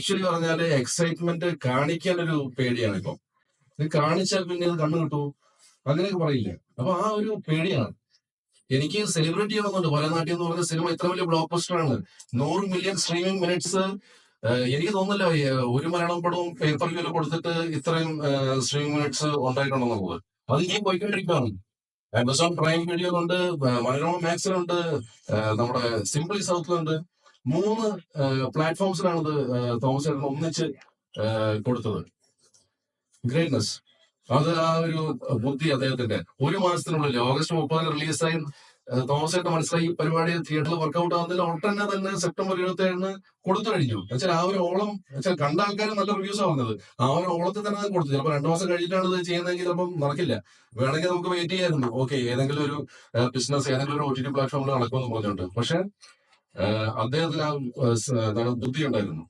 Actually പറഞ്ഞാല് excitement കാണിക്കാൻ ഒരു പേടിയാണ് ഇപ്പം. ഇത് കാണിച്ചാൽ പിന്നെ ഇത് കണ്ണു കിട്ടൂ അങ്ങനെയൊക്കെ പറയില്ല. അപ്പൊ ആ ഒരു പേടിയാണ്. എനിക്ക് സെലിബ്രേറ്റ് ചെയ്യണമെന്നുണ്ട്. ഭരതനാട്യം എന്ന് പറഞ്ഞ സിനിമ ഇത്ര വലിയ ബ്ലോക്ക് ബസ്റ്റർ ആണ്. 100 മില്യൺ സ്ട്രീമിംഗ് മിനിറ്റ്സ്. എനിക്ക് തോന്നുന്നില്ല ഒരു മലയാളം പടവും പേപ്പർ വ്യൂല് കൊടുത്തിട്ട് ഇത്രയും സ്ട്രീമിംഗ് മിനിറ്റ്സ് ഉണ്ടായിട്ടുണ്ടെന്നുള്ളത്. അത് ഇനിയും പോയിക്കൊണ്ടിരിക്കുകയാണ്. ആമസോൺ പ്രൈം വീഡിയോയിലുണ്ട്, മനോരമ മാക്സിലുണ്ട്, നമ്മുടെ സിംപ്ലി സൗത്തിലുണ്ട്. 3 പ്ലാറ്റ്ഫോംസിലാണ് ഇത് തോമസ് ചേട്ടൻ ഒന്നിച്ച് കൊടുത്തത്. ഗ്രേറ്റ്നസ്. അത് ആ ഒരു ബുദ്ധി അദ്ദേഹത്തിന്റെ. 1 മാസത്തിനുള്ളിൽ ഓഗസ്റ്റ് 30 റിലീസായി തോമസ് ചേട്ടൻ മനസ്സിലായി ഈ പരിപാടി തിയേറ്ററിൽ വർക്കൗട്ട് ആവുന്നതിൽ ഉടനെ തന്നെ സെപ്റ്റംബർ 27 കൊടുത്തു കഴിഞ്ഞു. എന്നുവെച്ചാൽ ആ ഒരു ഓളം കണ്ട ആൾക്കാർ നല്ല റിവ്യൂസ് പറഞ്ഞത്. ആ ഒരു ഓളത്തിൽ തന്നെ അത് കൊടുത്തു. ചിലപ്പോൾ 2 മാസം കഴിഞ്ഞിട്ടാണ് ഇത് ചെയ്യുന്നതെങ്കിൽ ചിലപ്പം നടക്കില്ല. വേണമെങ്കിൽ നമുക്ക് വെയിറ്റ് ചെയ്യായിരുന്നു. ഓക്കെ, ഏതെങ്കിലും ഒരു ബിസിനസ് ഏതെങ്കിലും ഒരു OTT പ്ലാറ്റ്ഫോമിൽ നടക്കുമെന്ന് പറഞ്ഞുകൊണ്ട്. പക്ഷെ അദ്ദേഹത്തിന് ആ ബുദ്ധി ഉണ്ടായിരുന്നു.